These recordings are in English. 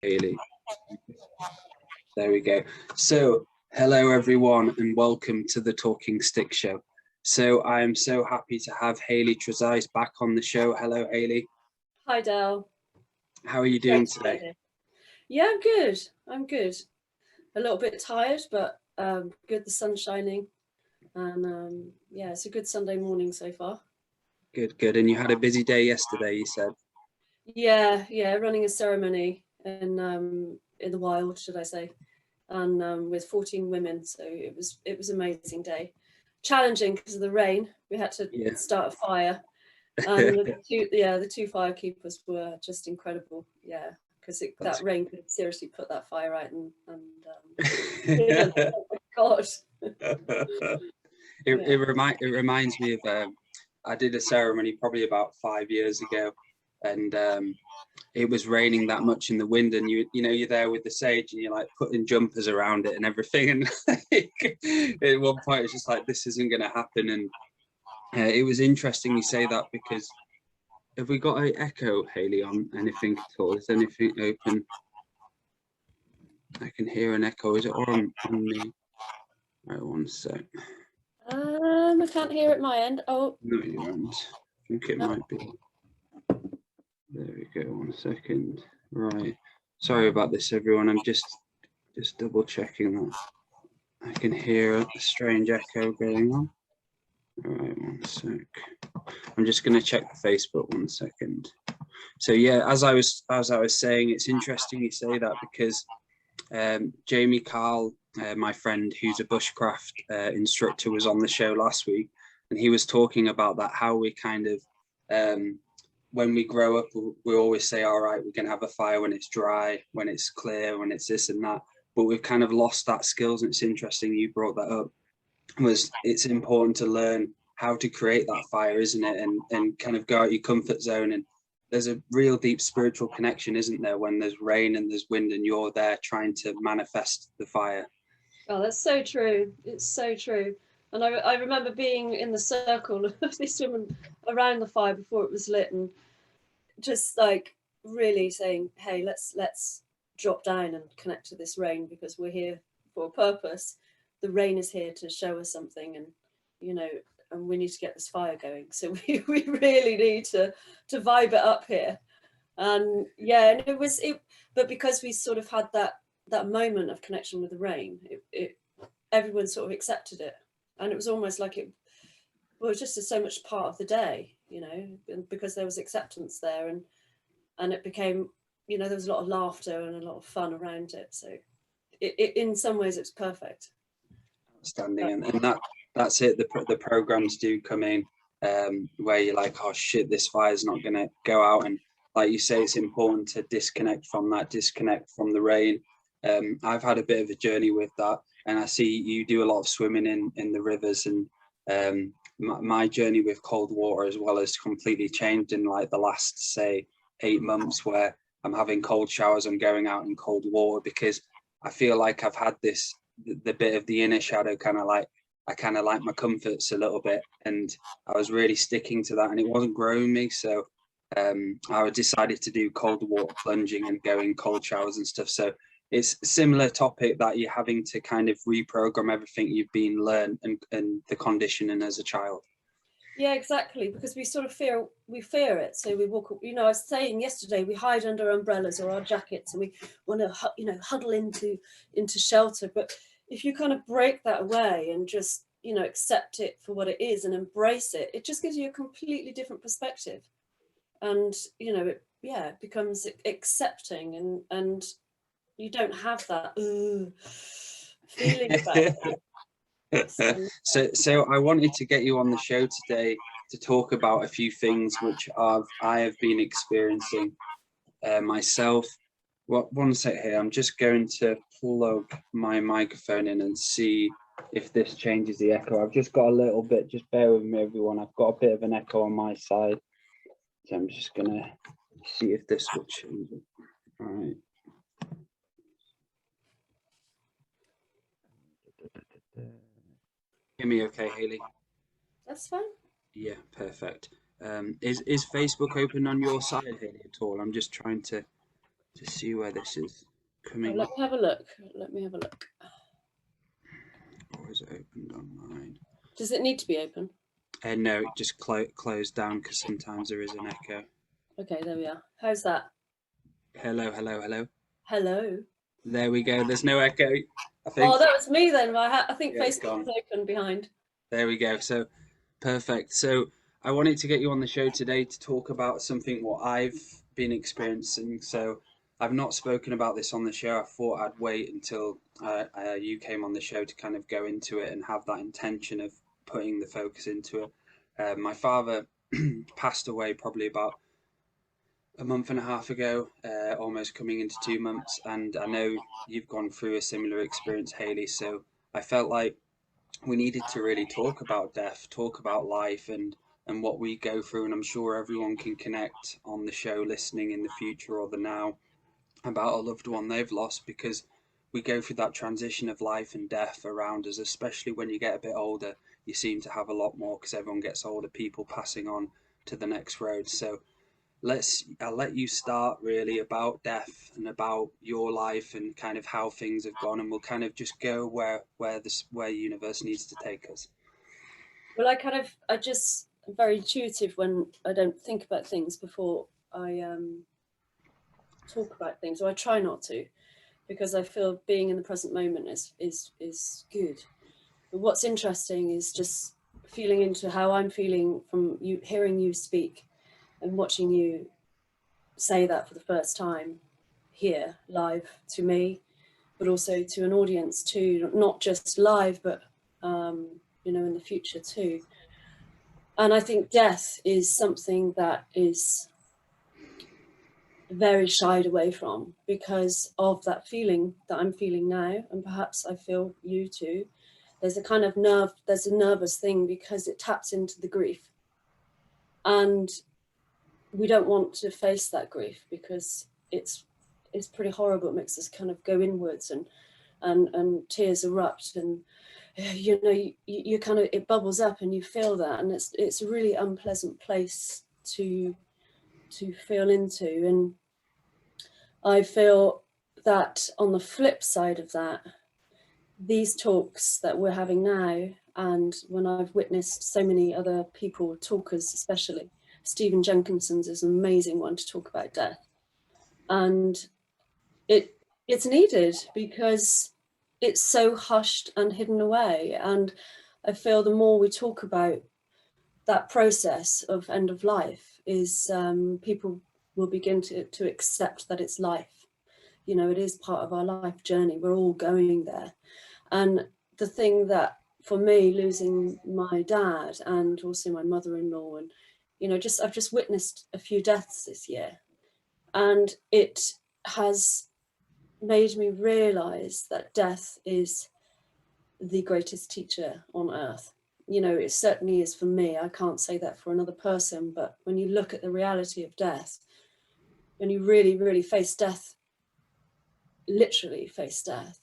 Hayley. There we go. So, hello everyone, and welcome to the Talking Stick Show. So, I am so happy to have Hayley Trezise back on the show. Hello, Hayley. Hi, Dal. How are you doing today? Yeah, I'm good. I'm good. A little bit tired, but good. The sun's shining, and yeah, it's a good Sunday morning so far. Good. And you had a busy day yesterday, you said? Yeah, running a ceremony in the wild, should I say, and with 14 women. So it was an amazing day. Challenging because of the rain. We had to start a fire, and the two firekeepers were just incredible. Yeah, because that rain could seriously put that fire out, and oh my God. It reminds me of I did a ceremony probably about 5 years ago, and it was raining that much in the wind, and you're there with the sage and you're like putting jumpers around it and everything, and at one point it's just like, this isn't going to happen. And it was interesting you say that, because have we got an echo, Hayley, on anything at all? Is anything open? I can hear an echo. Is it on me? Right, one sec. I can't hear at my end. Oh, no, you won't. I think it might be. There we go. 1 second. Right. Sorry about this, everyone. I'm just double checking that. I can hear a strange echo going on. All right, 1 sec. I'm just going to check the Facebook. 1 second. So yeah, as I was saying, it's interesting you say that, because Jamie Carl, my friend who's a bushcraft instructor, was on the show last week, and he was talking about that, how we kind of when we grow up, we always say, all right, we can have a fire when it's dry, when it's clear, when it's this and that, but we've kind of lost that skills. And it's interesting you brought that up, it's important to learn how to create that fire, isn't it? And kind of go out your comfort zone. And there's a real deep spiritual connection, isn't there, when there's rain and there's wind and you're there trying to manifest the fire. Oh, that's so true. It's so true. And I remember being in the circle of these women around the fire before it was lit, and just like really saying, hey, let's drop down and connect to this rain, because we're here for a purpose. The rain is here to show us something, and and we need to get this fire going. So we really need to vibe it up here. And yeah, and it was but because we sort of had that moment of connection with the rain, everyone sort of accepted it, and it was almost like it was just so much part of the day, because there was acceptance there, and it became, there was a lot of laughter and a lot of fun around it. So it in some ways it's perfect. Outstanding. And that's it. The programs do come in where you're like, oh shit, this fire's not going to go out. And like you say, it's important to disconnect from the rain. I've had a bit of a journey with that, and I see you do a lot of swimming in the rivers, and my journey with cold water as well has completely changed in like the last, say, 8 months, where I'm having cold showers, I'm going out in cold water, because I feel like I've had the bit of the inner shadow, I kind of like my comforts a little bit, and I was really sticking to that, and it wasn't growing me. So I decided to do cold water plunging and go in cold showers and stuff. So it's a similar topic, that you're having to kind of reprogram everything you've been learned and the conditioning as a child. Yeah, exactly, because we sort of fear it. So we walk, I was saying yesterday, we hide under umbrellas or our jackets, and we want to, huddle into shelter. But if you kind of break that away and just, accept it for what it is and embrace it, it just gives you a completely different perspective. And, it becomes accepting, and you don't have that feeling about it. So I wanted to get you on the show today to talk about a few things which I have been experiencing myself. One sec here. I'm just going to plug my microphone in and see if this changes the echo. I've just got a little bit. Just bear with me, everyone. I've got a bit of an echo on my side, so I'm just gonna see if this will change it. All right. Hear me okay, Hayley? That's fine. Yeah, perfect. Is Facebook open on your side, Hayley, at all? I'm just trying to to see where this is Oh, coming. let me have a look. Let me have a look. Or is it opened on mine? Does it need to be open? No, it just closed down because sometimes there is an echo. Okay, there we are. How's that? Hello, hello, hello. Hello. There we go. There's no echo, I think. Oh, that was me then. I think Yeah, it's Facebook gone. was open behind. There we go. So perfect. So I wanted to get you on the show today to talk about something what I've been experiencing. So I've not spoken about this on the show. I thought I'd wait until you came on the show to kind of go into it and have that intention of putting the focus into it. My father passed away probably about a month and a half ago, almost coming into 2 months, and I know you've gone through a similar experience, Hayley. So I felt like we needed to really talk about death, talk about life, and what we go through. And I'm sure everyone can connect on the show, listening in the future or the now, about a loved one they've lost, because we go through that transition of life and death around us, especially when you get a bit older. You seem to have a lot more because everyone gets older, people passing on to the next road. So I'll let you start really about death and about your life and kind of how things have gone, and we'll kind of just go where universe needs to take us. Well, I just am very intuitive when I don't think about things before I talk about things, or I try not to, because I feel being in the present moment is good. But what's interesting is just feeling into how I'm feeling from you, hearing you speak and watching you say that for the first time here live to me, but also to an audience too, not just live, but in the future too. And I think death is something that is very shied away from because of that feeling that I'm feeling now, and perhaps I feel you too. There's a kind of there's a nervous thing because it taps into the grief. And we don't want to face that grief because it's pretty horrible. It makes us kind of go inwards and tears erupt, and you kind of, it bubbles up and you feel that, and it's a really unpleasant place to feel into. And I feel that on the flip side of that, these talks that we're having now, and when I've witnessed so many other people, talkers especially, Stephen Jenkinson's is an amazing one to talk about death. And it's needed because it's so hushed and hidden away. And I feel the more we talk about that process of end of life is people will begin to accept that it's life. It is part of our life journey. We're all going there. And the thing that for me, losing my dad and also my mother-in-law, and I've just witnessed a few deaths this year, and it has made me realize that death is the greatest teacher on earth. It certainly is for me. I can't say that for another person, but when you look at the reality of death, when you really, really face death, literally face death,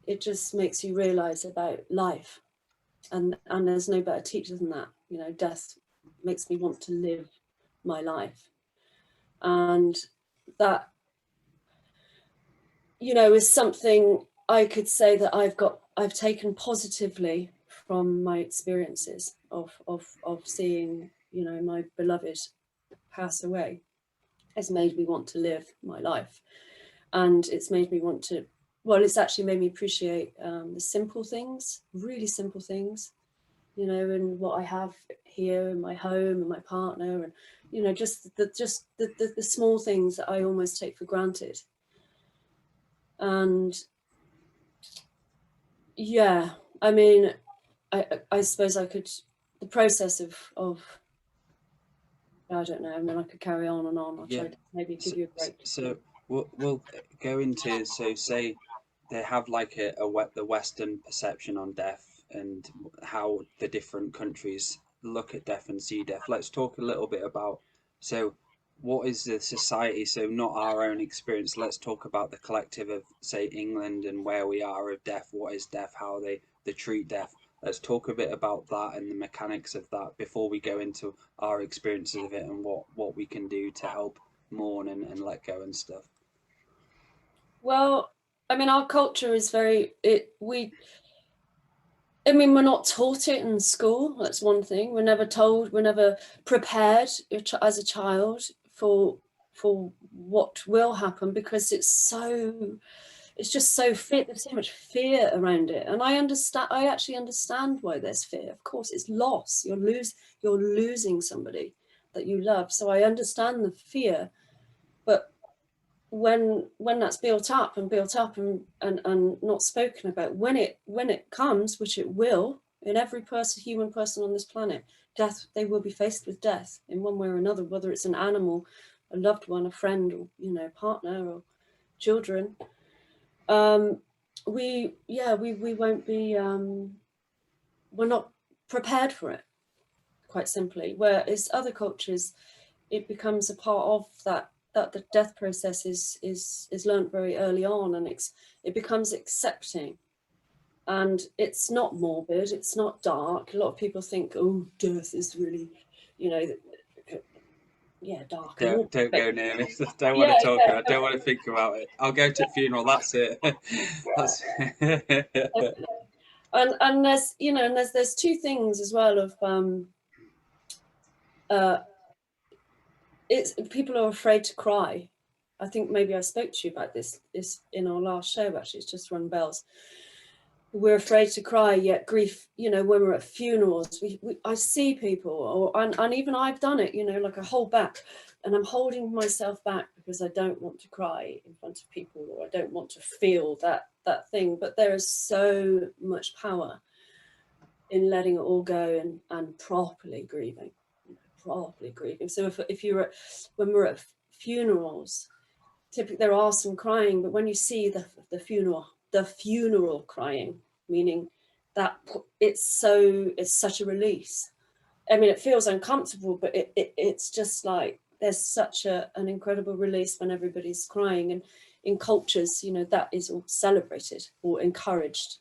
it just makes you realize about life. And there's no better teacher than that. Death makes me want to live my life. And that, is something I could say that I've taken positively from my experiences of seeing, my beloved pass away. Has made me want to live my life. And it's made me want to, it's actually made me appreciate the simple things, really simple things, and what I have here in my home and my partner, and just the small things that I almost take for granted. And yeah, I mean, I suppose I could, the process of I don't know. I mean, I could carry on and on. I'll try to maybe give you a break. So we'll go into, so say they have like the Western perception on death and how the different countries look at death and see death. Let's talk a little bit about, so what is the society, so not our own experience, let's talk about the collective of say England and where we are of death. What is death, how they treat death. Let's talk a bit about that and the mechanics of that before we go into our experiences of it and what we can do to help mourn and let go and stuff. Well, I mean, our culture is very, I mean, we're not taught it in school. That's one thing. We're never told, we're never prepared as a child for what will happen, because it's just so fear. There's so much fear around it, and I understand. I actually understand why there's fear. Of course, it's loss. You're losing somebody that you love. So I understand the fear, but when that's built up and not spoken about, when it comes, which it will, in every human person on this planet, death, they will be faced with death in one way or another, whether it's an animal, a loved one, a friend, or partner, or children. We won't be, we're not prepared for it, quite simply. Whereas other cultures, it becomes a part of that the death process is learned very early on, and it becomes accepting, and it's not morbid, it's not dark. A lot of people think, oh, death is really, dark and morbid. Don't go near me. Don't want Yeah, to talk yeah. about it. Don't want to think about it. I'll go to the funeral. That's it. That's And there's there's two things as well of it's people are afraid to cry. I think maybe I spoke to you about this in our last show. Actually, it's just rung bells. We're afraid to cry, yet grief, when we're at funerals, I see people, and even I've done it, like I hold back, and I'm holding myself back because I don't want to cry in front of people, or I don't want to feel that thing. But there is so much power in letting it all go and properly grieving. So when we're at funerals, typically there are some crying, but when you see the funeral crying, meaning that it's such a release. I mean, it feels uncomfortable, but it's just like there's such an incredible release when everybody's crying. And in cultures, that is all celebrated or encouraged.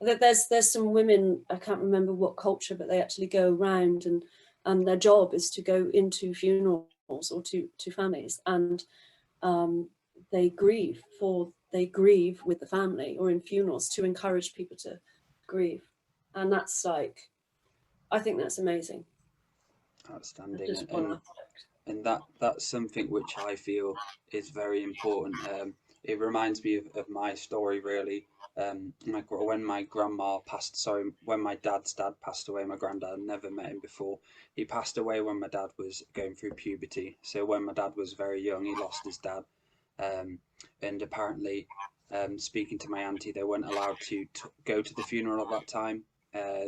There's some women, I can't remember what culture, but they actually go around, and their job is to go into funerals or to families, and they grieve with the family, or in funerals, to encourage people to grieve. And that's like, I think that's amazing. outstanding. Just one aspect. And that's something which I feel is very important. It reminds me of my story, really. When my grandma passed, sorry, when my dad's dad passed away, my granddad, I'd never met him before. He passed away when my dad was going through puberty. So when my dad was very young, he lost his dad. And apparently, speaking to my auntie, they weren't allowed to go to the funeral at that time.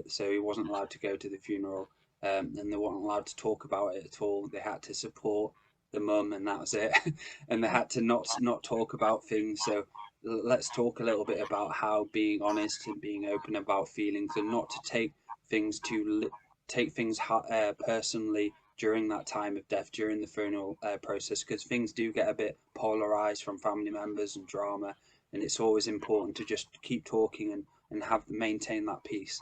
So he wasn't allowed to go to the funeral, and they weren't allowed to talk about it at all. They had to support the mum, and that was it. And they had to not talk about things. So let's talk a little bit about how being honest and being open about feelings, and not to take things personally during that time of death, during the funeral process, because things do get a bit polarized from family members and drama, and it's always important to just keep talking and maintain that peace.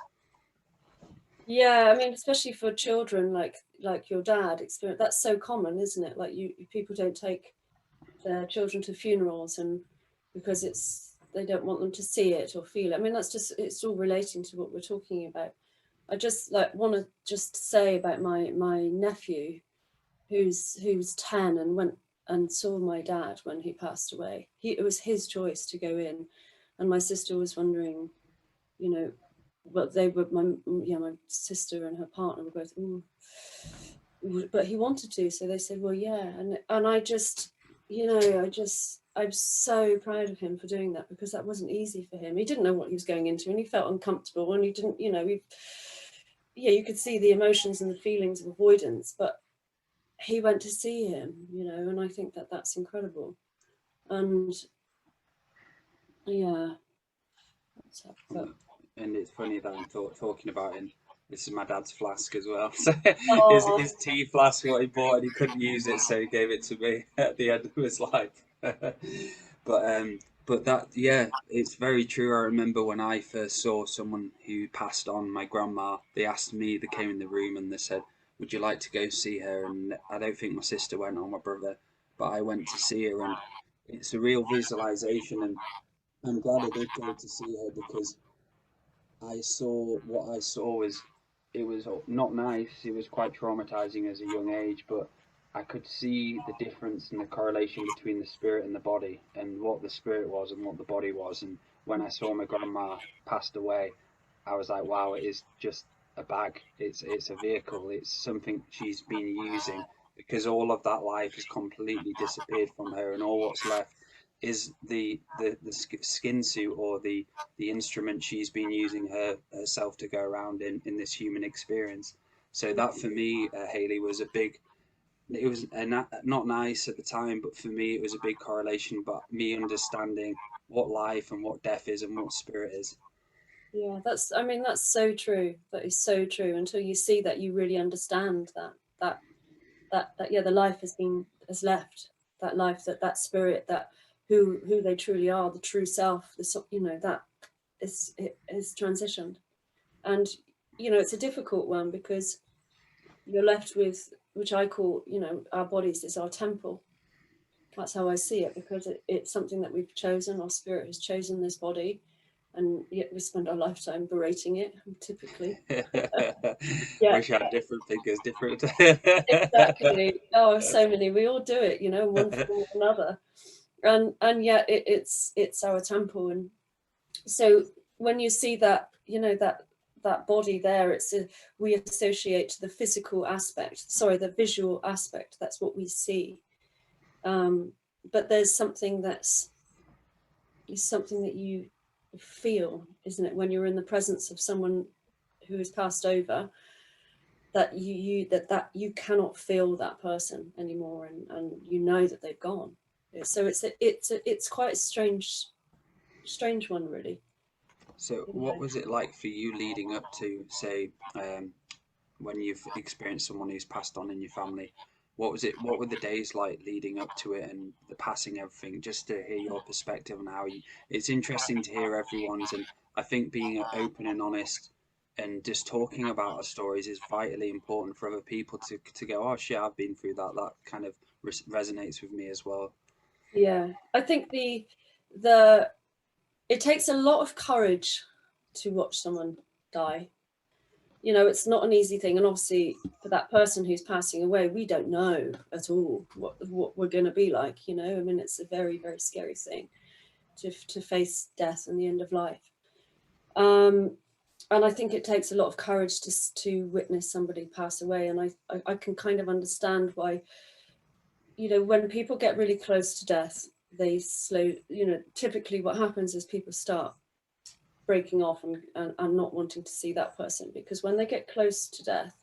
Yeah, I mean, especially for children, like your dad experience, that's so common, isn't it? Like people don't take their children to funerals, and because they don't want them to see it or feel it. I mean, it's all relating to what we're talking about. I just want to just say about my nephew, who's 10 and went and saw my dad when he passed away. It was his choice to go in, and my sister was wondering, but my sister and her partner were both, ooh, but he wanted to, so they said, well, yeah. And I just, I'm so proud of him for doing that, because that wasn't easy for him. He didn't know what he was going into, and he felt uncomfortable, and he didn't, you could see the emotions and the feelings of avoidance, but he went to see him, and I think that's incredible. And yeah, and it's funny that I'm talking about him. This is my dad's flask as well. So his tea flask, what he bought, and he couldn't use it, so he gave it to me at the end of his life. But that, yeah, it's very true. I remember when I first saw someone who passed on, my grandma, they asked me, they came in the room and they said, would you like to go see her? And I don't think my sister went or my brother, but I went to see her, and it's a real visualization, and I'm glad I did go to see her, because I saw what I saw was, it was not nice. It was quite traumatizing as a young age, but I could see the difference and the correlation between the spirit and the body, and what the spirit was and what the body was. And when I saw my grandma passed away, I was like, wow, it is just a bag. It's a vehicle. It's something she's been using, because all of that life has completely disappeared from her, and all what's left is the skin suit, or the instrument she's been using herself to go around in this human experience. So that for me, Hayley, was a big, it was not nice at the time, but for me it was a big correlation, but me understanding what life and what death is and what spirit is. Yeah, that's, I mean, that's so true. That is so true. Until you see that, you really understand that yeah, the life has left, that life, that spirit, that who they truly are, the true self, that it is transitioned. And it's a difficult one, because you're left with, which I call, our bodies is our temple. That's how I see it, because it's something that we've chosen. Our spirit has chosen this body, and yet we spend our lifetime berating it, typically. Yeah, Wish I had different figures, different. exactly. Oh, so many. We all do it, one form or another. And yet it's our temple. And so when you see that, that body there, we associate the physical aspect, sorry, the visual aspect. That's what we see. But there's something that you feel, isn't it, when you're in the presence of someone who has passed over, that you cannot feel that person anymore, and that they've gone. So it's quite a strange one, really. So what was it like for you leading up to, say, when you've experienced someone who's passed on in your family? What was it? What were the days like leading up to it and the passing, everything? Just to hear your perspective on how you. It's interesting to hear everyone's, and I think being open and honest and just talking about our stories is vitally important for other people to go, oh shit, I've been through that. That kind of resonates with me as well. Yeah, I think the it takes a lot of courage to watch someone die. It's not an easy thing, and obviously for that person who's passing away, we don't know at all what we're going to be like. I mean, it's a very, very scary thing to face death and the end of life. And I think it takes a lot of courage to witness somebody pass away. And I can kind of understand why, when people get really close to death, they typically what happens is people start breaking off and not wanting to see that person, because when they get close to death,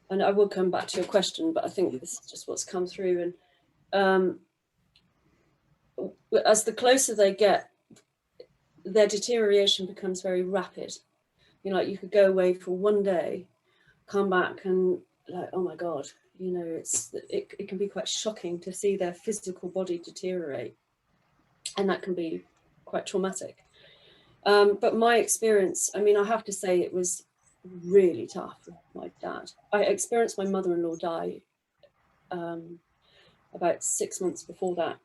and I will come back to your question, but I think this is just what's come through. And as the closer they get, their deterioration becomes very rapid. Like you could go away for one day, come back, and like, oh my God, it can be quite shocking to see their physical body deteriorate. And that can be quite traumatic. But my experience, I mean, I have to say it was really tough with my dad. I experienced my mother-in-law die about 6 months before that.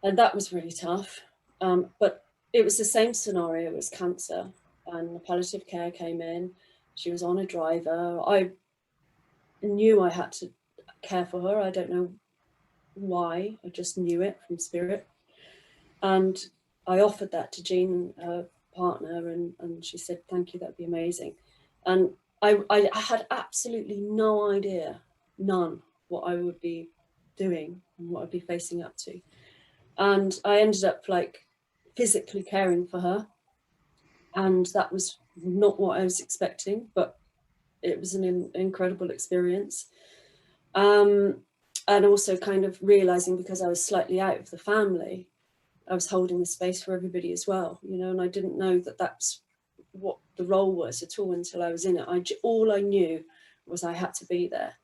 And that was really tough. But it was the same scenario. It was cancer, and the palliative care came in. She was on a driver. I knew I had to care for her. I don't know why. I just knew it from spirit. And I offered that to Jean, her partner, and she said, thank you, that'd be amazing. And I had absolutely no idea, none, what I would be doing and what I'd be facing up to. And I ended up like physically caring for her. And that was not what I was expecting, but it was an incredible experience. And also kind of realizing, because I was slightly out of the family, I was holding the space for everybody as well, and I didn't know that that's what the role was at all until I was in it. All I knew was I had to be there.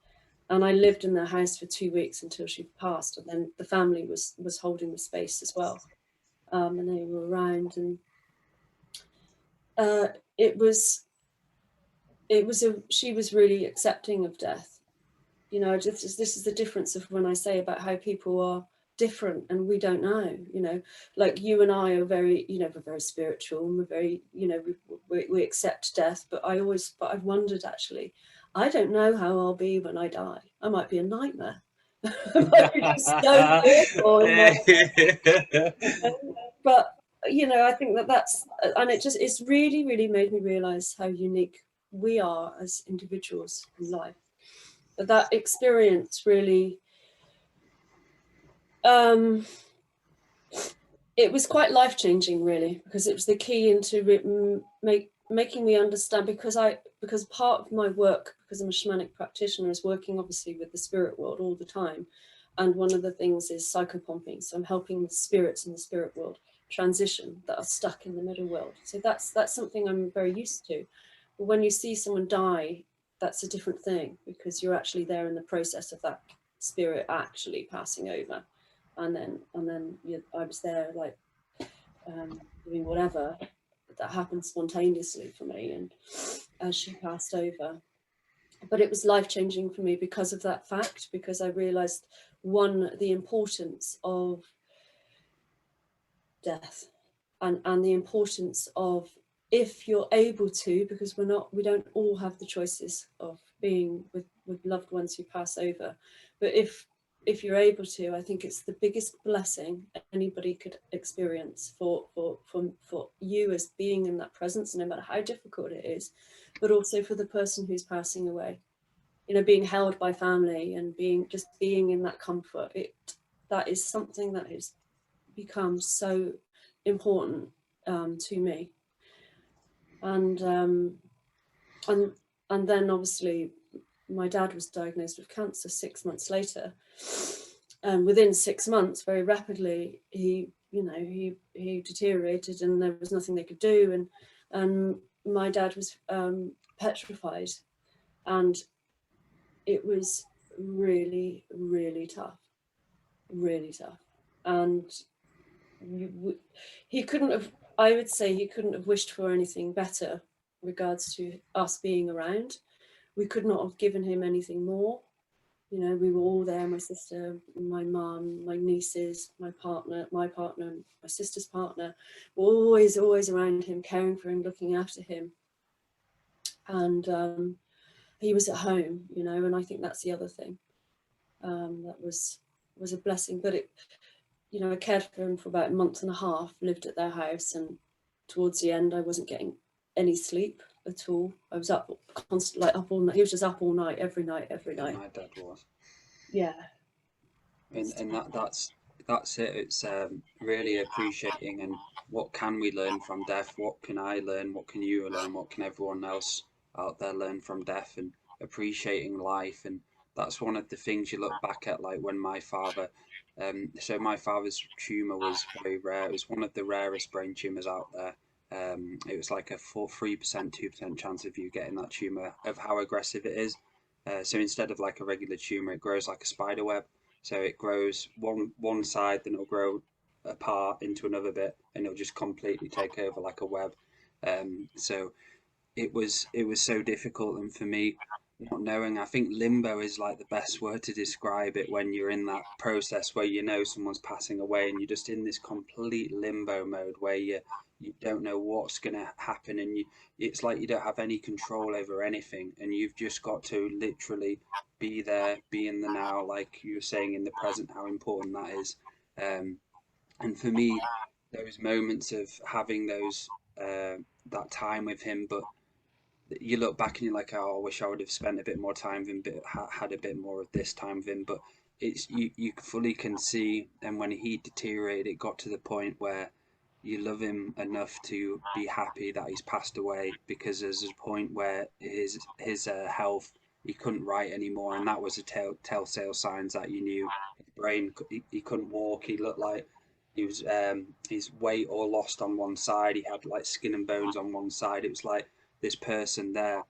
And I lived in their house for 2 weeks until she passed. And then the family was holding the space as well. And they were around, and she was really accepting of death. This is the difference of when I say about how people are different, and we don't know, you know, like you and I are very, you know, we're very spiritual, and we're very, you know, we accept death, but I've wondered, actually, I don't know how I'll be when I die. I might be a nightmare. I might be just so fearful, but you know, I think that's, and it's really made me realize how unique we are as individuals in life. But that experience really, it was quite life-changing, really, because it was the key into making me understand, because part of my work, because I'm a shamanic practitioner, is working obviously with the spirit world all the time. And one of the things is psychopumping. So I'm helping the spirits in the spirit world transition that are stuck in the middle world. So that's something I'm very used to. But when you see someone die, that's a different thing, because you're actually there in the process of that spirit actually passing over. And then I was there, like, doing whatever that happened spontaneously for me, and as she passed over. But it was life-changing for me because of that fact, because I realized, one, the importance of death, and the importance of, if you're able to, because we don't all have the choices of being with loved ones who pass over, but if you're able to, I think it's the biggest blessing anybody could experience, for you as being in that presence, no matter how difficult it is, but also for the person who's passing away, you know, being held by family and being in that comfort. That is something that has become so important to me. And then obviously my dad was diagnosed with cancer 6 months later, and within 6 months, very rapidly, he deteriorated, and there was nothing they could do, and my dad was petrified, and it was really, really tough, and he couldn't have, I would say he couldn't have wished for anything better regards to us being around. We could not have given him anything more. You know, we were all there, my sister, my mum, my nieces, my partner, my sister's partner, always around him, caring for him, looking after him. And he was at home, you know, and I think that's the other thing. That was a blessing. But it, you know, I cared for him for about a month and a half, lived at their house, and towards the end I wasn't getting any sleep at all. I was up constantly, like up all night. He was just up all night, every night. My dad was. Yeah. And that's it. It's really appreciating, and what can we learn from death? What can I learn? What can you learn? What can everyone else out there learn from death? And appreciating life. And that's one of the things you look back at, like when my father, so my father's tumor was very rare. It was one of the rarest brain tumors out there. It was like a 3%, 2% chance of you getting that tumor, of how aggressive it is. So instead of like a regular tumor, it grows like a spider web. So it grows one side, then it'll grow apart into another bit, and it'll just completely take over like a web. So it was so difficult, and for me, not knowing, I think limbo is like the best word to describe it, when you're in that process where you know someone's passing away, and you're just in this complete limbo mode where you don't know what's going to happen, and it's like you don't have any control over anything, and you've just got to literally be there, be in the now, like you were saying, in the present, how important that is. And for me, those moments of having those that time with him, but you look back and you're like, oh, I wish I would have spent a bit more time with him, but had a bit more of this time with him. But it's you fully can see, and when he deteriorated, it got to the point where you love him enough to be happy that he's passed away, because there's a point where his health, he couldn't write anymore, and that was a telltale signs that you knew his brain, he couldn't walk. He looked like he was his weight all lost on one side. He had like skin and bones on one side. It was like this person there.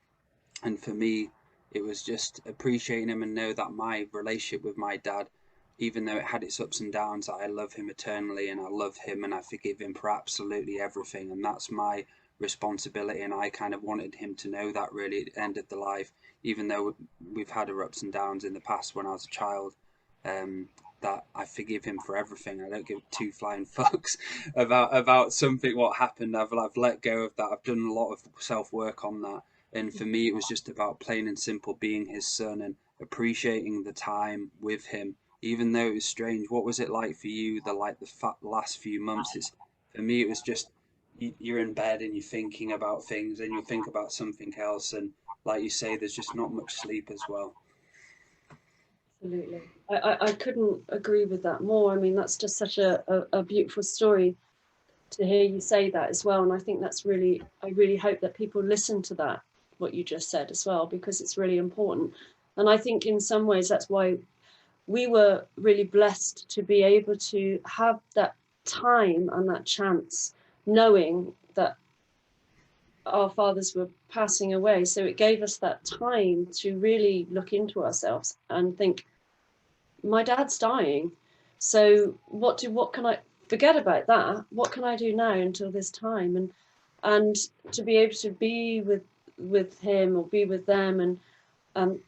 And for me, it was just appreciating him, and know that my relationship with my dad, even though it had its ups and downs, I love him eternally, and I love him, and I forgive him for absolutely everything. And that's my responsibility. And I kind of wanted him to know that, really, at the end of the life, even though we've had our ups and downs in the past when I was a child, that I forgive him for everything. I don't give two flying fucks about something what happened. I've let go of that. I've done a lot of self-work on that. And for me, it was just about plain and simple being his son and appreciating the time with him, even though it was strange. What was it like for you, the last few months? For me, it was just you're in bed and you're thinking about things and you'll think about something else. And like you say, there's just not much sleep as well. Absolutely. I couldn't agree with that more. I mean, that's just such a beautiful story to hear you say that as well. And I think that's really, I really hope that people listen to that, what you just said as well, because it's really important. And I think in some ways that's why we were really blessed to be able to have that time and that chance, knowing that our fathers were passing away. So it gave us that time to really look into ourselves and think, my dad's dying. So what can I forget about that? What can I do now until this time? And to be able to be with him or be with them and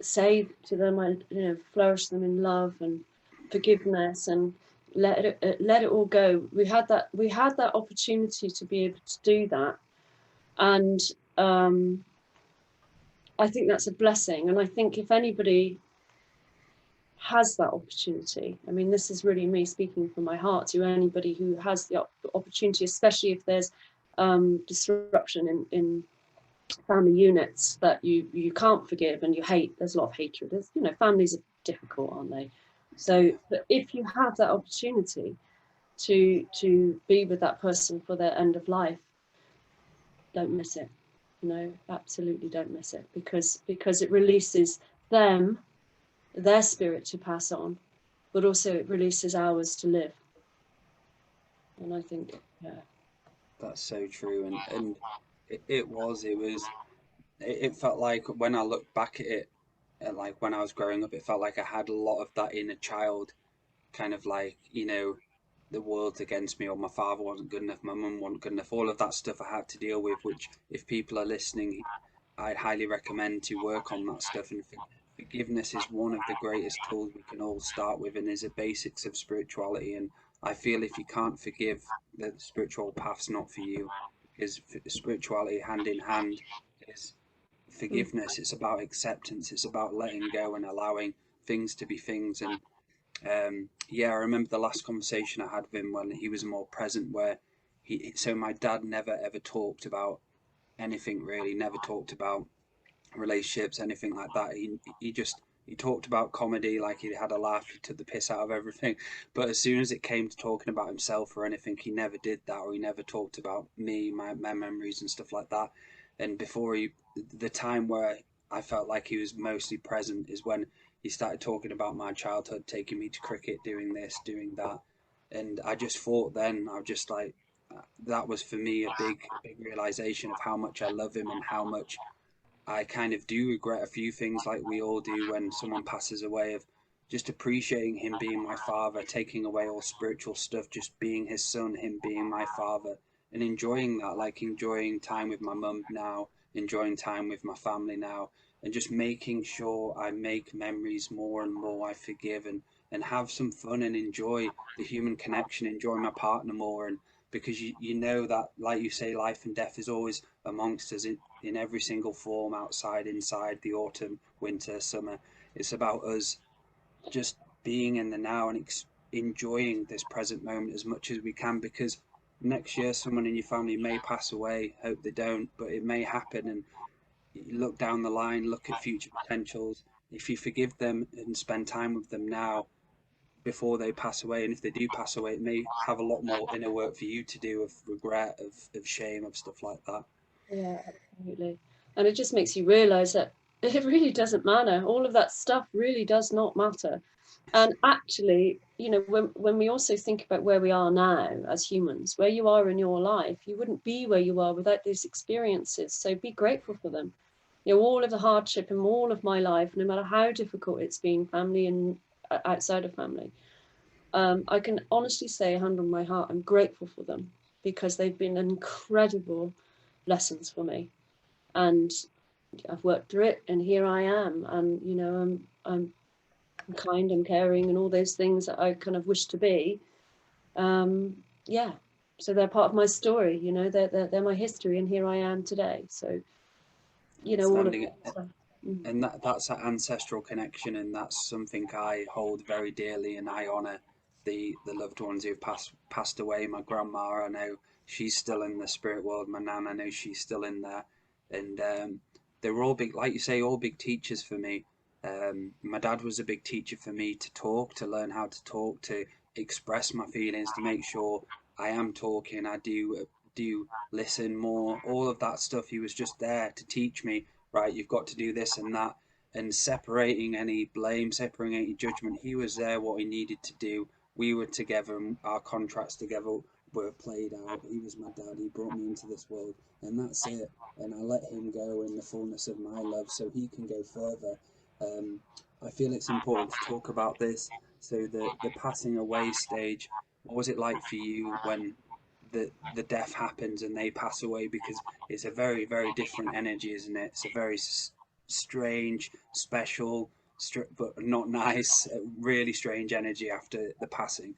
say to them, I flourish them in love and forgiveness and let it all go. We had that opportunity to be able to do that, and I think that's a blessing. And I think if anybody has that opportunity, I mean, this is really me speaking from my heart, to anybody who has the opportunity, especially if there's disruption in family units that you can't forgive and you hate. There's a lot of hatred. There's, families are difficult, aren't they? So but if you have that opportunity to be with that person for their end of life, don't miss it. Absolutely don't miss it, because it releases them, their spirit to pass on, but also it releases ours to live. And I think, yeah, That's so true. And it felt like when I look back at it, like when I was growing up, it felt like I had a lot of that inner child, kind of like, the world's against me, or my father wasn't good enough, my mum wasn't good enough, all of that stuff I had to deal with, which if people are listening, I'd highly recommend to work on that stuff. And forgiveness is one of the greatest tools we can all start with, and is a basics of spirituality. And I feel if you can't forgive, the spiritual path's not for you, because spirituality hand in hand is forgiveness. It's about acceptance. It's about letting go and allowing things to be things. And yeah, I remember the last conversation I had with him when he was more present, where so my dad never ever talked about anything really, never talked about relationships, anything like that. He talked about comedy, like he had a laugh, he took the piss out of everything. But as soon as it came to talking about himself or anything, he never did that, or he never talked about me, my memories and stuff like that. And the time where I felt like he was mostly present is when he started talking about my childhood, taking me to cricket, doing this, doing that. And I just thought then, I was just like, that was for me a big realization of how much I love him, and how much I kind of do regret a few things, like we all do when someone passes away, of just appreciating him being my father, taking away all spiritual stuff, just being his son, him being my father, and enjoying that, like enjoying time with my mum now, enjoying time with my family now, and just making sure I make memories more and more, I forgive and have some fun and enjoy the human connection, enjoy my partner more. And because you know that, like you say, life and death is always amongst us in every single form, outside, inside, the autumn, winter, summer. It's about us just being in the now and enjoying this present moment as much as we can, because next year someone in your family may pass away. Hope they don't, but it may happen. And you look down the line, look at future potentials. If you forgive them and spend time with them now before they pass away, and if they do pass away, it may have a lot more inner work for you to do, of regret, of shame, of stuff like that. yeah, absolutely. And it just makes you realize that it really doesn't matter. All of that stuff really does not matter. And actually, when we also think about where we are now as humans, where you are in your life, you wouldn't be where you are without these experiences. So be grateful for them. All of the hardship in all of my life, no matter how difficult it's been, family and outside of family, I can honestly say, hand on my heart, I'm grateful for them, because they've been incredible lessons for me. And I've worked through it, and here I am. And I'm and kind and caring and all those things that I kind of wish to be. Yeah, so they're part of my story, you know, they're my history, and here I am today. So, you know, all of Standing, that stuff. Mm. and that's that ancestral connection, and that's something I hold very dearly, and I honour the loved ones who've passed away. My grandma, I know she's still in the spirit world. My nan, I know she's still in there, and they were all big, like you say, all big teachers for me. My dad was a big teacher for me to talk, to learn how to talk, to express my feelings, to make sure I am talking, I do listen more, all of that stuff. He was just there to teach me, right, you've got to do this and that, and separating any blame, separating any judgment. He was there, what he needed to do. We were together, and our contracts together were played out. He was my dad. He brought me into this world, and that's it. And I let him go in the fullness of my love so he can go further. I feel it's important to talk about this. So the passing away stage, what was it like for you when the death happens and they pass away? Because it's a very, very different energy, isn't it? It's a very strange, special, but not nice, really strange energy after the passing.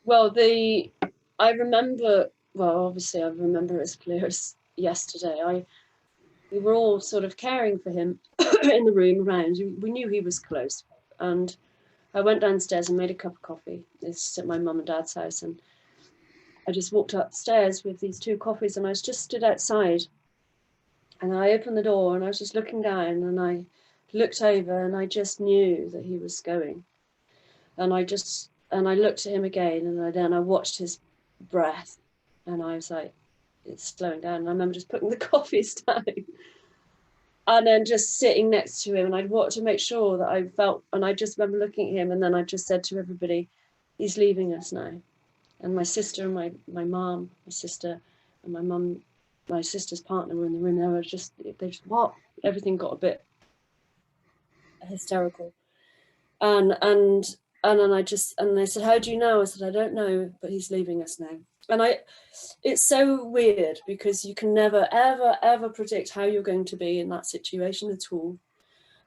Well, I remember, well, obviously I remember as clear as yesterday. We were all sort of caring for him in the room around. We knew he was close, and I went downstairs and made a cup of coffee. This is at my mum and dad's house, and I just walked upstairs with these two coffees, and I was just stood outside, and I opened the door, and I was just looking down, and I looked over, and I just knew that he was going, and I looked at him again, and then I watched his breath, and I was like, it's slowing down. And I remember just putting the coffees down and then just sitting next to him, and I'd watch to make sure that I felt, and I just remember looking at him, and then I just said to everybody, he's leaving us now. And my sister and my mom, my sister and my mum, my sister's partner were in the room. They just what? Everything got a bit hysterical. And then they said, how do you know? I said, I don't know, but he's leaving us now. And it's so weird because you can never, ever, ever predict how you're going to be in that situation at all.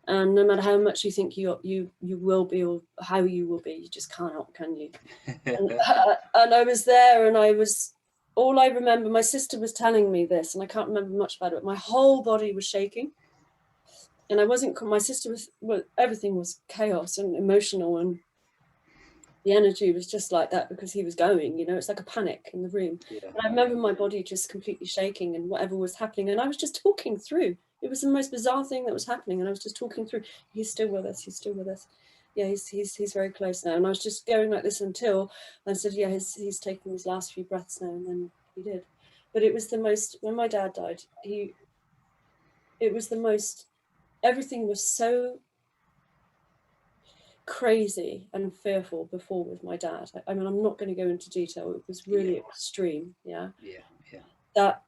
And no matter how much you think you will be or how you will be, you just cannot, can you? And I was there, and all I remember, my sister was telling me this, and I can't remember much about it. My whole body was shaking, and my sister was everything was chaos and emotional, and the energy was just like that because he was going, you know, it's like a panic in the room. Yeah. And I remember my body just completely shaking and whatever was happening. And I was just talking through. It was the most bizarre thing that was happening. And I was just talking through, he's still with us. He's still with us. Yeah, he's very close now. And I was just going like this until I said, yeah, he's taking his last few breaths now. And then he did. But it was the most, when my dad died, it was the most, everything was so crazy and fearful before with my dad. I mean, I'm not going to go into detail. It was really extreme. Yeah. That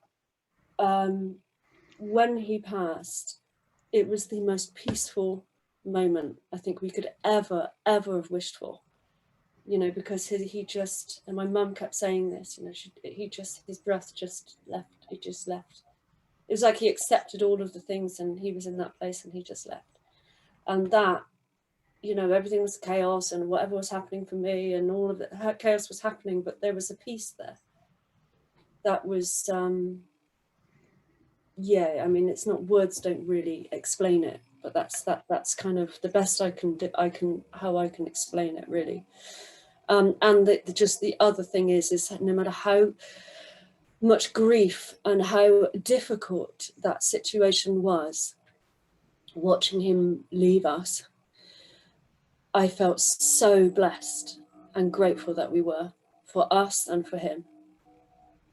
when he passed, it was the most peaceful moment I think we could ever have wished for. You know, because he just, and my mum kept saying this, you know, his breath just left. It just left. It was like he accepted all of the things, and he was in that place, and he just left. And that, you know, everything was chaos, and whatever was happening for me, and all of the chaos was happening, but there was a peace there. That was, yeah. I mean, it's not, words don't really explain it, but that's kind of the best how I can explain it, really. And just the other thing is no matter how much grief and how difficult that situation was, watching him leave us, I felt so blessed and grateful that we were, for us and for him.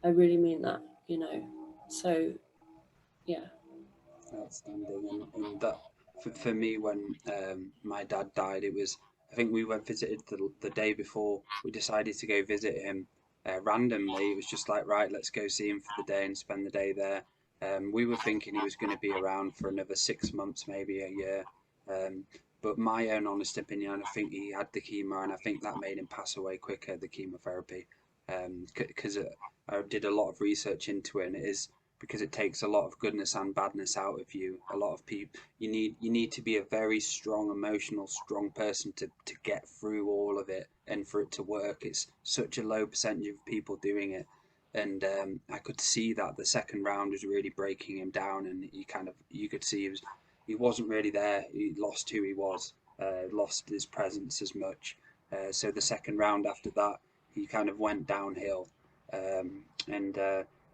I really mean that, you know. So, yeah. Outstanding. And that, for me, when my dad died, it was, I think we went visited the day before. We decided to go visit him randomly. It was just like, right, let's go see him for the day and spend the day there. We were thinking he was going to be around for another 6 months, maybe a year. But my own honest opinion, I think he had the chemo, and I think that made him pass away quicker, the chemotherapy. Because I did a lot of research into it, and it is because it takes a lot of goodness and badness out of you. A lot of people, you need to be a very strong, emotional, strong person to get through all of it and for it to work. It's such a low percentage of people doing it. And I could see that the second round was really breaking him down, and you could see he wasn't really there. He lost who he was, lost his presence as much. So the second round after that, he kind of went downhill. And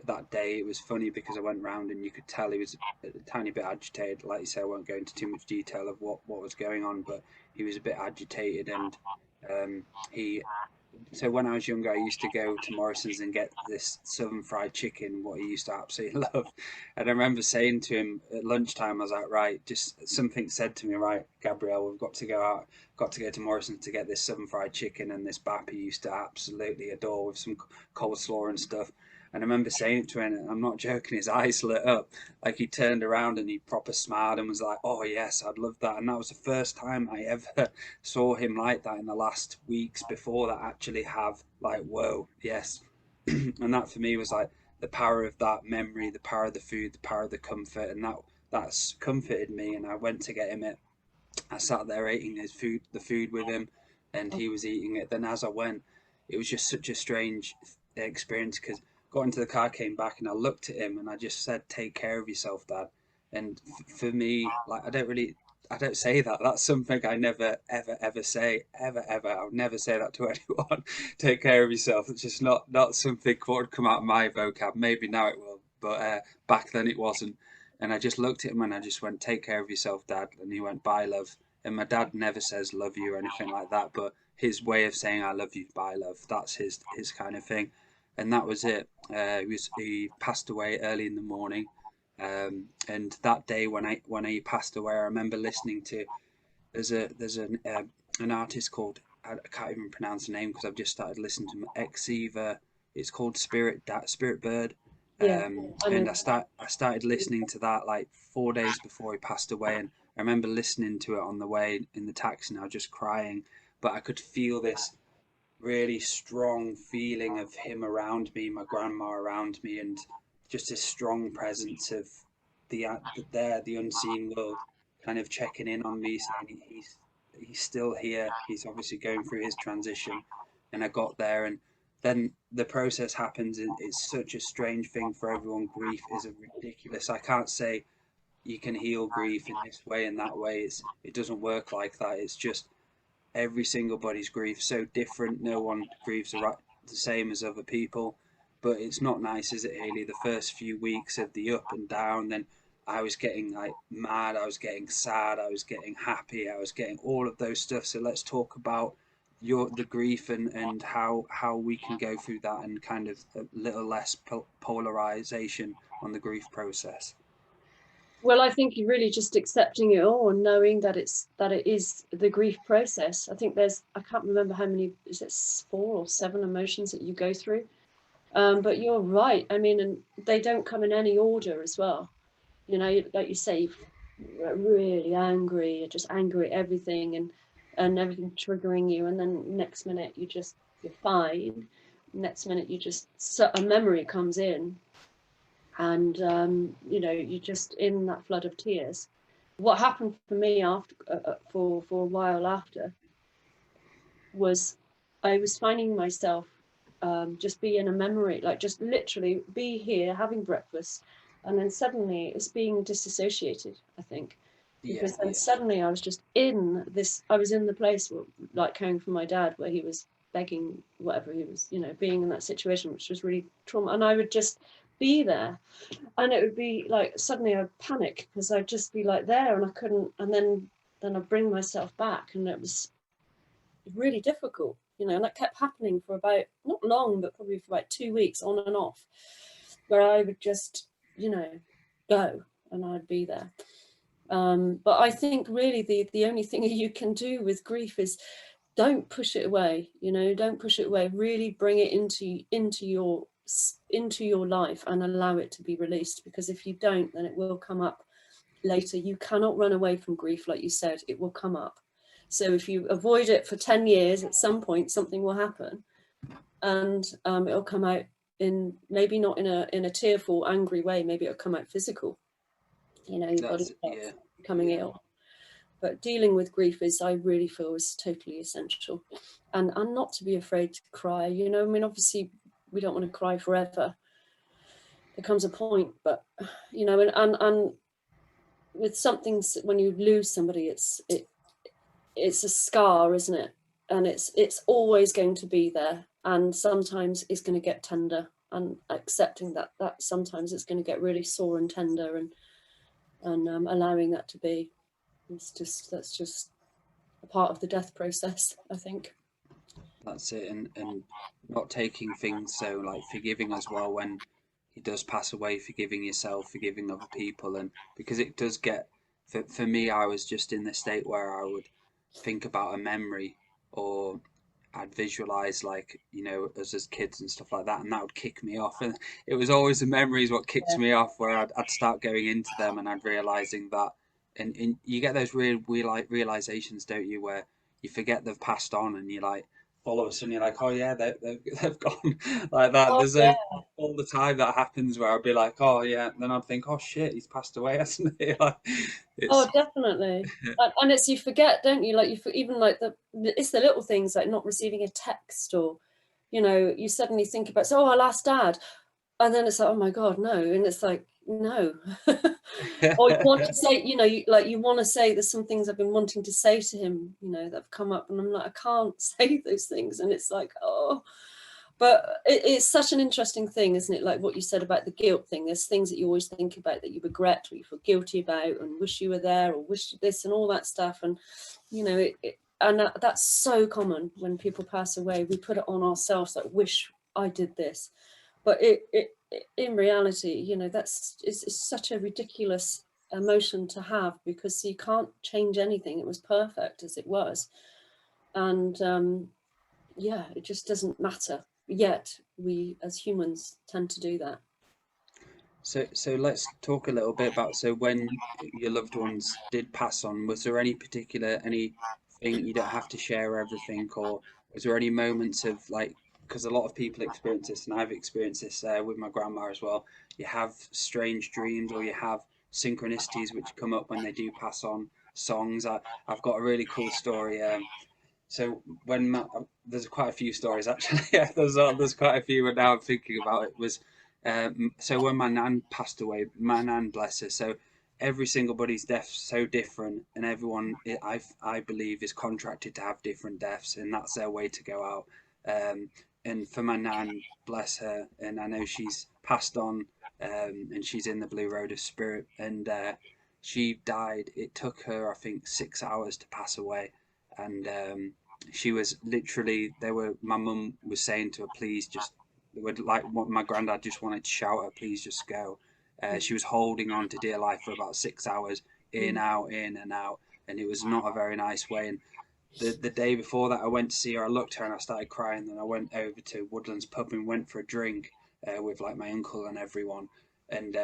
that day it was funny because I went round and you could tell he was a tiny bit agitated. Like you say, I won't go into too much detail of what was going on, but he was a bit agitated, and he so when I was younger, I used to go to Morrison's and get this southern fried chicken, what he used to absolutely love. And I remember saying to him at lunchtime, I was like, right, just something said to me, right, Gabrielle, we've got to go out, got to go to Morrison's to get this southern fried chicken and this bap he used to absolutely adore with some coleslaw and stuff. And I remember saying it to him, and I'm not joking, his eyes lit up. Like he turned around and he proper smiled and was like, oh yes, I'd love that. And that was the first time I ever saw him like that in the last weeks before that actually have like, whoa, yes. And that for me was like the power of that memory, the power of the food, the power of the comfort. And that's comforted me. And I went to get him it. I sat there eating the food with him, and he was eating it. Then as I went, it was just such a strange experience because got into the car, came back, and I looked at him and I just said, "Take care of yourself, Dad." And for me, like I don't say that. That's something I never, ever say, ever. I'll never say that to anyone. Take care of yourself. It's just not something that would come out of my vocab. Maybe now it will, but back then it wasn't. And I just looked at him and I just went, "Take care of yourself, Dad." And he went, "Bye, love." And my dad never says "love you" or anything like that, but his way of saying "I love you," "bye, love," that's his kind of thing. And that was it. He passed away early in the morning. And that day when he passed away, I remember listening to there's an artist called, I can't even pronounce the name because I've just started listening to him, Exiva. It's called Spirit Bird. Yeah, I And know. I started listening to that like 4 days before he passed away, and I remember listening to it on the way in the taxi, and I was just crying, but I could feel this really strong feeling of him around me, my grandma around me, and just this strong presence of the unseen world, kind of checking in on me, saying he's still here. He's obviously going through his transition, and I got there, and then the process happens. And it's such a strange thing for everyone. Grief is a ridiculous. I can't say you can heal grief in this way and that way. It doesn't work like that. It's just every single body's grief so different. No one grieves the same as other people, but it's not nice, is it, Hayley? The first few weeks of the up and down, then I was getting like mad, I was getting sad, I was getting happy, I was getting all of those stuff. So let's talk about the grief and how we can go through that and kind of a little less polarization on the grief process. Well, I think you're really just accepting it all and knowing that it is the grief process. I think I can't remember how many, is it 4 or 7 emotions that you go through? But you're right. I mean, and they don't come in any order as well. You know, like you say, you're really angry, you're just angry at everything and everything triggering you. And then next minute you're fine. Next minute a memory comes in, and you know, you're just in that flood of tears. What happened for me after for a while after was I was finding myself just be in a memory, like just literally be here having breakfast, and then suddenly it's being disassociated, I think, Yeah, because then yeah, suddenly I was just in this, I was in the place where, like caring for my dad, where he was begging whatever he was, you know, being in that situation, which was really trauma, and I would just be there, and it would be like suddenly I'd panic because I'd just be like there and I couldn't, and then I'd bring myself back, and it was really difficult, you know, and that kept happening for about, not long, but probably for about 2 weeks on and off, where I would just, you know, go and I'd be there. But I think really the only thing you can do with grief is don't push it away, you know, don't push it away, really bring it into your life and allow it to be released, because if you don't, then it will come up later. You cannot run away from grief, like you said, it will come up. So if you avoid it for 10 years, at some point something will happen, and it'll come out maybe not in a tearful, angry way. Maybe it'll come out physical. You know, your body starts becoming ill. But dealing with grief I really feel is totally essential, and not to be afraid to cry. You know, I mean, obviously we don't want to cry forever. There comes a point, but you know, and with something, when you lose somebody, it's a scar, isn't it? And it's always going to be there, and sometimes it's going to get tender, and accepting that sometimes it's going to get really sore and tender, and allowing that to be. That's just a part of the death process, I think. That's it, and not taking things so, like, forgiving as well when he does pass away, forgiving yourself, forgiving other people, and because it does get, for me, I was just in the state where I would think about a memory, or I'd visualize, like, you know, us as kids and stuff like that, and that would kick me off. And it was always the memories what kicked me off, where I'd start going into them, and I'd realizing that, and you get those realizations, don't you, where you forget they've passed on, and you're like, all of a sudden you're like, oh yeah, they've gone, like that. Oh, There's yeah. all the time that happens where I'll be like, oh yeah, and then I'd think, oh shit, he's passed away, hasn't he? Like, Oh, definitely. And it's, you forget, don't you? Like, even like it's the little things, like not receiving a text, or, you know, you suddenly think about, so, oh, I lost dad, and then it's like, oh my god, no. And it's like, no. Or you want to say, you know, you want to say, there's some things I've been wanting to say to him, you know, that have come up, and I'm like, I can't say those things, and it's like, oh. But it's such an interesting thing, isn't it? Like what you said about the guilt thing. There's things that you always think about that you regret, or you feel guilty about, and wish you were there, or wish this and all that stuff. And, you know, and that's so common when people pass away. We put it on ourselves, like, wish I did this. But in reality, you know, it's such a ridiculous emotion to have, because you can't change anything. It was perfect as it was. And yeah, it just doesn't matter. Yet we as humans tend to do that. So let's talk a little bit about, so when your loved ones did pass on, was there anything, you don't have to share everything, or was there any moments of, like, because a lot of people experience this, and I've experienced this with my grandma as well. You have strange dreams, or you have synchronicities which come up when they do pass on. Songs. I've got a really cool story. So there's quite a few stories actually. Yeah, there's quite a few, but now I'm thinking about it. Was so when my nan passed away, my nan, bless her. So every single body's death's so different, and everyone, I believe, is contracted to have different deaths, and that's their way to go out. And for my nan, bless her, and I know she's passed on, and she's in the blue road of spirit, and she died. It took her, I think, 6 hours to pass away, and she was literally, my mum was saying to her, please just, would like what my granddad just wanted to shout at her, please just go. She was holding on to dear life for about 6 hours, in and out, and it was not a very nice way. And the day before that, I went to see her. I looked at her and I started crying. Then I went over to Woodlands pub and went for a drink with, like, my uncle and everyone. And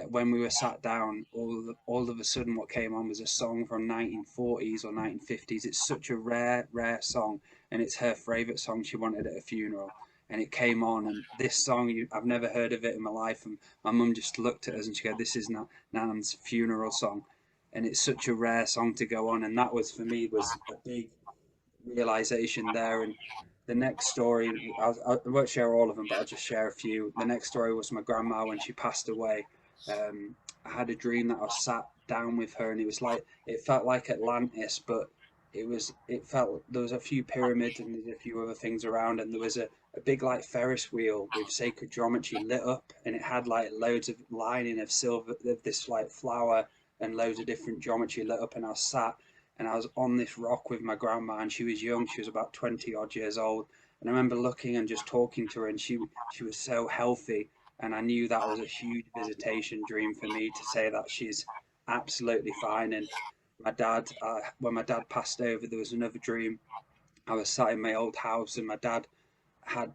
when we were sat down, all of a sudden, what came on was a song from 1940s or 1950s. It's such a rare song, and it's her favourite song she wanted at a funeral. And it came on, and this song, I've never heard of it in my life. And my mum just looked at us and she goes, "This is Nan's funeral song." And it's such a rare song to go on, and that was, for me, was a big realization there. And the next story, I won't share all of them, but I'll just share a few. The next story was my grandma when she passed away. I had a dream that I sat down with her, and it felt like Atlantis, but it felt, there was a few pyramids and there's a few other things around, and there was a big, like, Ferris wheel with sacred geometry lit up, and it had, like, loads of lining of silver, of this, like, flower, and loads of different geometry lit up. And I sat, and I was on this rock with my grandma, and she was young. She was about 20 odd years old. And I remember looking and just talking to her, and she was so healthy. And I knew that was a huge visitation dream for me, to say that she's absolutely fine. And my dad, when my dad passed over, there was another dream. I was sat in my old house, and my dad I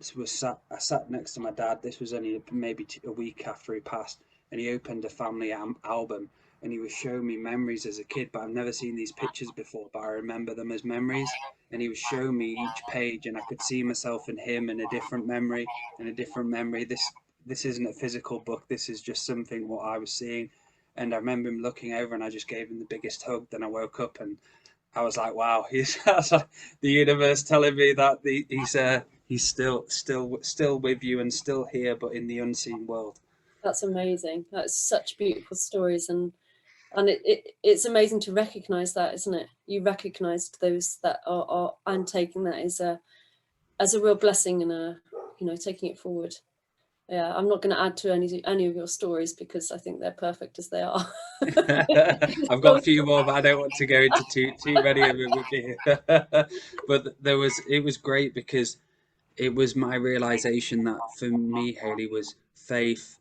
sat next to my dad. This was only maybe a week after he passed, and he opened a family album, and he was showing me memories as a kid, but I've never seen these pictures before, but I remember them as memories. And he was showing me each page, and I could see myself and him in a different memory, and a different memory. This isn't a physical book. This is just something what I was seeing. And I remember him looking over, and I just gave him the biggest hug. Then I woke up, and I was like, wow, he's the universe telling me that he's still with you and still here, but in the unseen world. That's amazing. That's such beautiful stories, and it's amazing to recognize that, isn't it? You recognized those that are and taking that as a real blessing and a, you know, taking it forward. Yeah, I'm not going to add to any of your stories because I think they're perfect as they are. I've got a few more, but I don't want to go into too many of them with you. But it was great because it was my realization that for me, Hayley, was faith.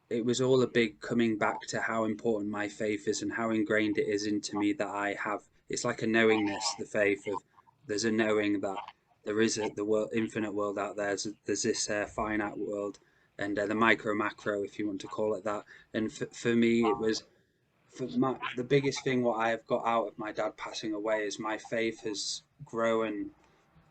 It was all a big coming back to how important my faith is and how ingrained it is into me that I have. It's like a knowingness, the faith of there's a knowing that there is the world, infinite world out there. There's this finite world, and the micro macro, if you want to call it that. And for me, it was the biggest thing what I have got out of my dad passing away is my faith has grown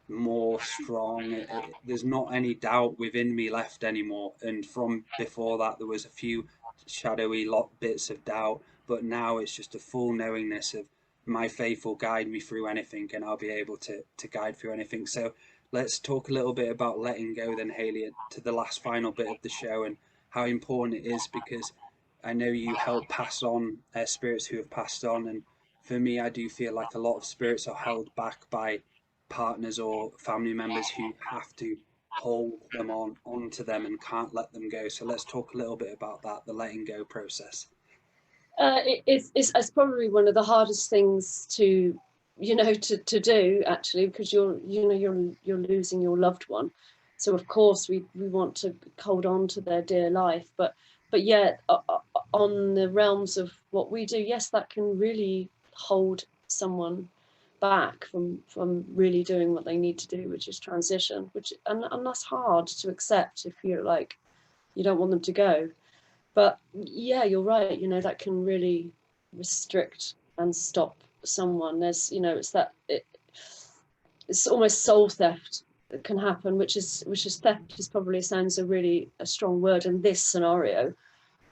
more strong. There's not any doubt within me left anymore. And from before that, there was a few shadowy bits of doubt, but now it's just a full knowingness of my faith will guide me through anything, and I'll be able to guide through anything. So let's talk a little bit about letting go then, Hayley, to the last final bit of the show and how important it is, because I know you help pass on spirits who have passed on, and for me, I do feel like a lot of spirits are held back by partners or family members who have to hold them onto them and can't let them go. So let's talk a little bit about that, the letting go process. It's probably one of the hardest things to, you know, to do actually, because you're losing your loved one. So of course we want to hold on to their dear life, but yet on the realms of what we do, yes, that can really hold someone back from really doing what they need to do, which is transition, and that's hard to accept if you're like, you don't want them to go. But yeah, you're right, you know, that can really restrict and stop someone. There's, you know, it's almost soul theft that can happen, which is theft is probably sounds a strong word in this scenario.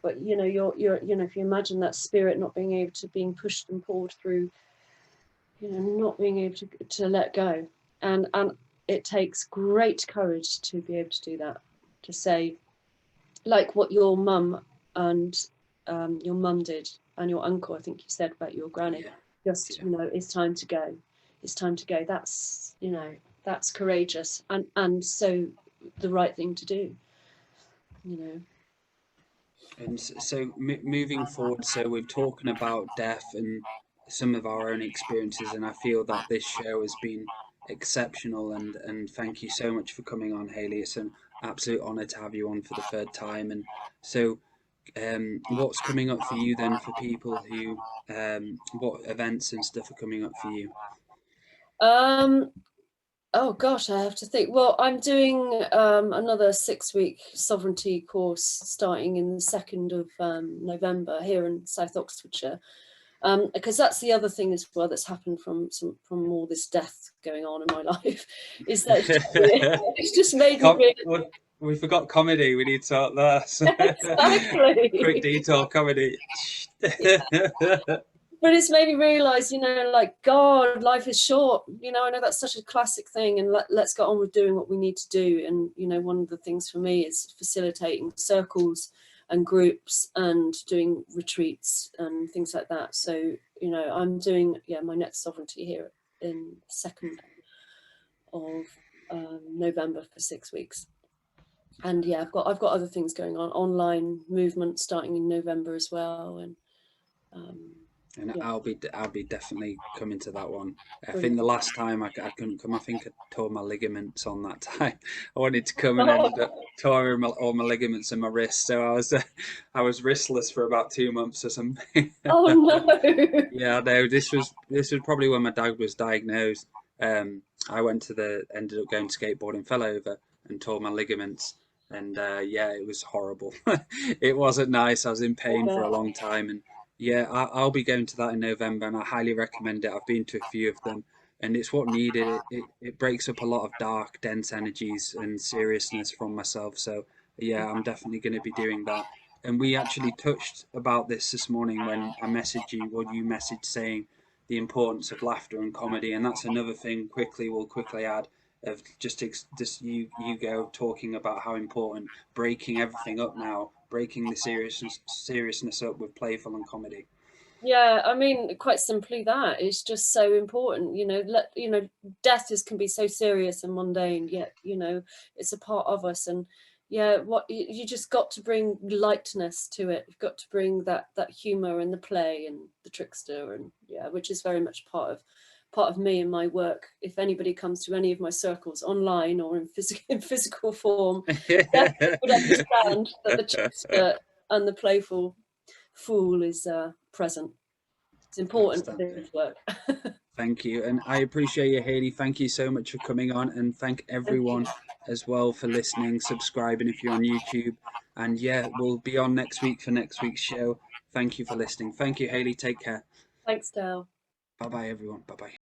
But you know, you know, if you imagine that spirit not being able to, being pushed and pulled through, you know, not being able to let go, and it takes great courage to be able to do that, to say, like what your mum and your mum did, and your uncle, I think you said about your granny, just, you know, it's time to go, it's time to go. That's, you know, that's courageous, and so the right thing to do, you know. And so moving forward, so we're talking about death and some of our own experiences, and I feel that this show has been exceptional. And thank you so much for coming on, Hayley. It's an absolute honour to have you on for the third time. And so, what's coming up for you then for people who, what events and stuff are coming up for you? Oh gosh, I have to think. Well, I'm doing another 6-week sovereignty course starting in the 2nd of November here in South Oxfordshire, because that's the other thing as well that's happened from all this death going on in my life, is that it's just made me We forgot comedy. We need to talk that. exactly. Quick detour comedy. But it's made me realize, you know, like, God, life is short. You know, I know that's such a classic thing, and let's get on with doing what we need to do. And, you know, one of the things for me is facilitating circles and groups and doing retreats and things like that. So, you know, I'm doing, my next sovereignty here in 2nd of November for 6 weeks. And yeah, I've got other things going on, online movement starting in November as well. And and yeah. I'll be definitely coming to that one. I Brilliant. think the last time I couldn't come, I think I tore my ligaments on that time. I wanted to come and ended up tearing all my ligaments in my wrist. So I was wristless for about 2 months or something. Oh no. Yeah, no, this was probably when my dad was diagnosed. I ended up going skateboarding, fell over and tore my ligaments. And yeah, it was horrible. It wasn't nice. I was in pain for a long time, and Yeah, I'll be going to that in November, and I highly recommend it. I've been to a few of them, and it's what needed. It breaks up a lot of dark, dense energies and seriousness from myself. So yeah, I'm definitely going to be doing that. And we actually touched about this morning when I messaged you, or you messaged saying the importance of laughter and comedy, and that's another thing. We'll quickly add of just you go talking about how important breaking everything up now, breaking the seriousness up with playful and comedy. Yeah, I mean, quite simply, that is just so important. Death can be so serious and mundane, yet it's a part of us. And yeah, what you just got to bring lightness to it. You've got to bring that humor and the play and the trickster, and yeah, which is very much part of me and my work. If anybody comes to any of my circles online or in physical form, definitely would understand that the trickster and the playful fool is present. It's important for Outstanding. this work. Thank you. And I appreciate you, Hayley. Thank you so much for coming on, and thank Thank you. everyone as well for listening, subscribing if you're on YouTube. And yeah, we'll be on next week for next week's show. Thank you for listening. Thank you, Hayley. Take care. Thanks, Dale. Bye bye, everyone. Bye bye.